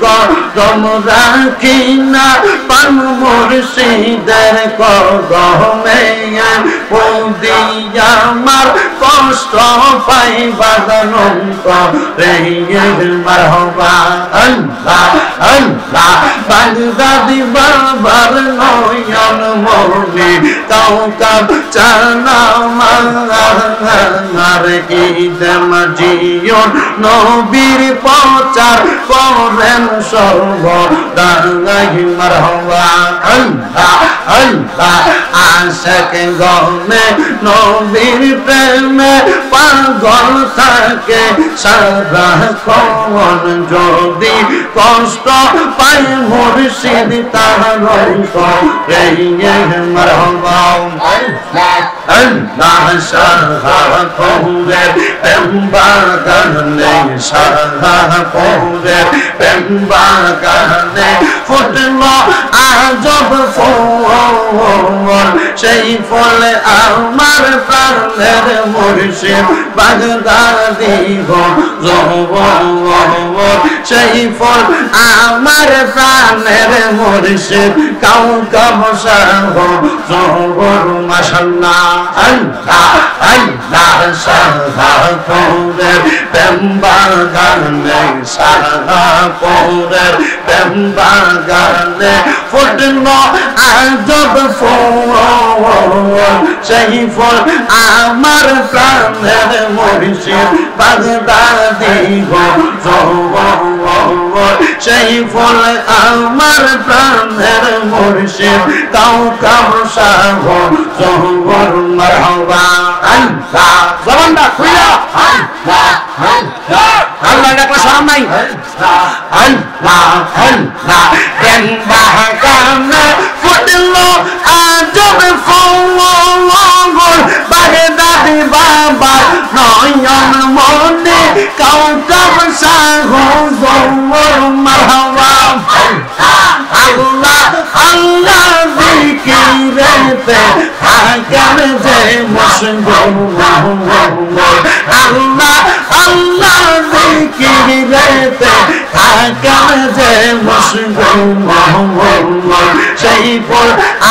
কদম রাখি না পান মুর্শিদের কদমে পদিয়া আমার কষ্ট পাই বাদনন্ত রে মারহাবা আল্লাহ আল্লাহ বাগদাদি বাবার নয়ন মনে কাউকাব চানা মার ঈদ মাজিয়ন নবীর প্রচার করেন সর্বদাই মারহাবা আল্লাহ আল্লাহ আশিক গনে নবীর প্রেমে পাগল থাকে সারাক্ষণ যদি কষ্ট পায় মুর্শিদ তার রে মারহাবা আল্লাহ সাহাবদের প্রেমবাগানে সাহাবদের প্রেমবাগানে ফুটলো আজব ফুল সেই ফলে আমার প্রাণের মুর্শিদ বাগদাদি গো সেই ফল আমার প্রাণের মুর্শিদ কাউকাব সাহ জবর মাশাআল্লাহ আল্লাহ আল্লাহ সাহাবদের প্রেমবাগানে সাহাবদের প্রেমবাগানে ফুটলো আজব ফুল সেই ফল আমার প্রাণের মুর্শিদ বাগদাদি গো সেই ফল আমার প্রাণের মুর্শিদ কাউকাব সাহ জবর মারহাবা আল্লাহ জবানটা খুইলা আল্লাহ আল্লাহ আল্লাহ ডাকলে শরম নাই আল্লাহ আল্লাহ প্রেম বাগানে ফুটলো আজব ফুল বাগদাদি বাবার নয়ন মনে কাউকাব সাহ জবর মারহাবা আল্লাহ আল্লাহ জিকিরেতে থাকেন যে মশগুল আল্লাহ আল্লাহ জিকিরেতে থাকেন যে মশগুল সেই পর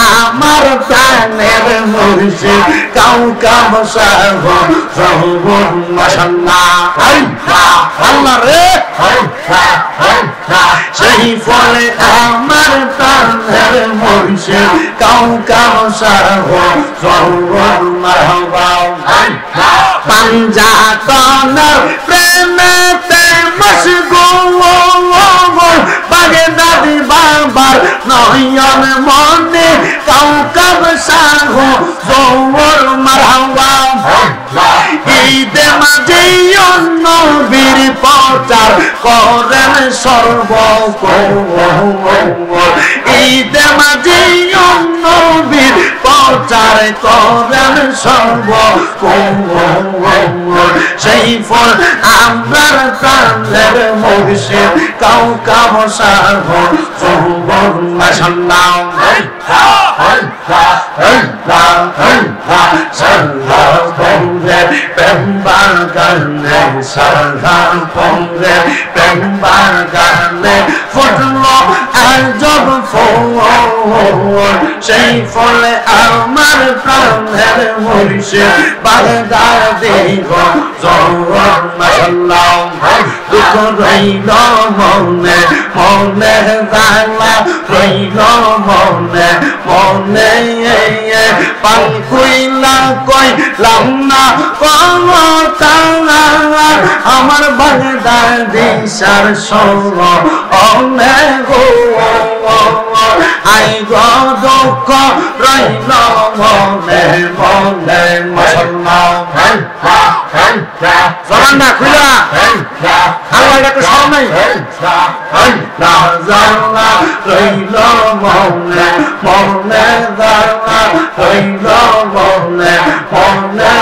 আমার প্রাণের মুর্শিদ কাউকাব সাহ জবর মাশাআল্লাহ আল্লাহ আল্লাহ রে সেই ফলে আমার প্রাণের মুর্শিদ কাউকাব সাহ জবর মারহাবা পাঞ্জাতনের প্রেমেতে মশগুল বাগদাদি বাবার নয়ন মনে কাউকাব সাহ জবর মারহাবা ঈদে মাজিয়ন নবীর প্রচার করেন সর্বক্ষণ ঈদে মাজিয়ন নবীর প্রচার করেন সর্বক্ষণ সেই ফল আমার প্রাণের মুর্শিদ কাউকাব সাহ জবর মাশাআল্লাহ সাহাবদের প্রেমবাগানে সাহাবদের প্রেমবাগানে ফুটলো আজব ফুল সেই ফলে আমার প্রাণের মুর্শিদ বাগদাদি গো জবর মাশাআল্লাহ দুঃখ রইল মনে মনে জালা রইল মনে মনে পান খুইলা কইলাম না কথা আমার বাগদাদি সার সঙ্গ অনেক গো আই গো দুঃখ রইল মনে মনে মাশাআল্লাহ জবানটা খুইলা আল্লাহ ডাকলে শরম নাই আল্লাহ জানা রইল মনে মনে জানা রইল মনে মনে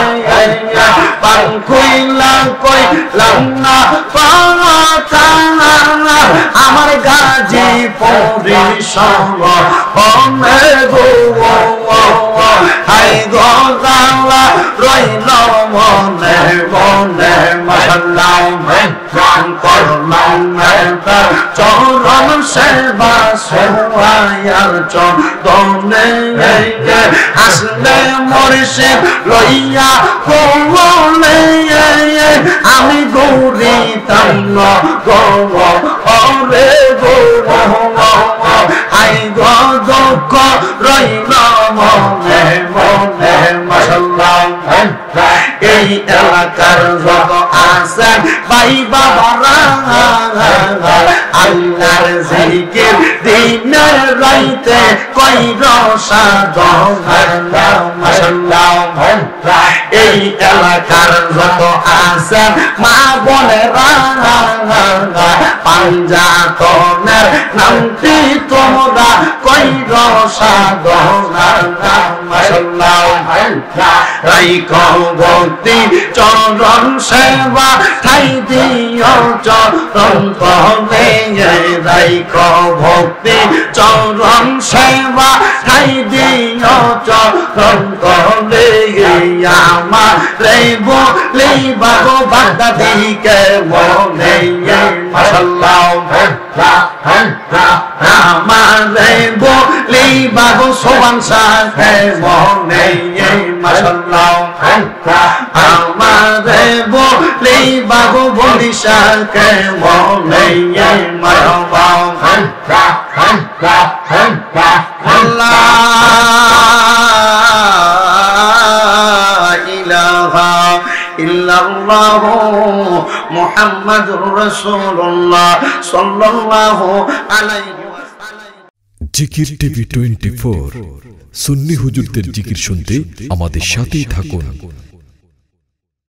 পান খুইলা কইলাম না কথা আমার গাজী হাই গো রইল মনে মনে মাশাআল্লাহ করলাম তার চরণ সেবা সোয়ায়ার চরণে আসলে মুর্শিদ লইয়া কোলে আমি গৌরিতাম ওরে গো আই গো দুঃখ রইল মনে মনে মাশাআল্লাহ এই এলাকার যত আছেন ভাই বাবারা আল্লাহর জিকির দিনের রাইতে কইর সাধনা মাশাআল্লাহ এই এলাকার যত আছেন মা বোনেরা পাঞ্জাতনের নামটি তোমরা কইর সাধনা মাশাআল্লাহ রাইখ ভক্তি চরণ সেবা ঠাই দিও চরণ তলে রাইখ ভক্তি চরণ সেবা ঠাই দিও চরণ তলে আমার রে বলি বাবু বাগদা দিকে মনে মাশাআল্লাহ আমার রে বলি বাবু সোবান সাথে মনে মাশাআল্লাহ আমার রে বলি বাবু বলিশাকে মনে মারবা আল্লাহ ইলাহা ইল্লাল্লাহ মুহাম্মাদুর রাসূলুল্লাহ সাল্লাল্লাহু আলাইহি জিকির টিভি 24 সুন্নি হুজুরদের জিকির শুনতে আমাদের সাথেই থাকুন।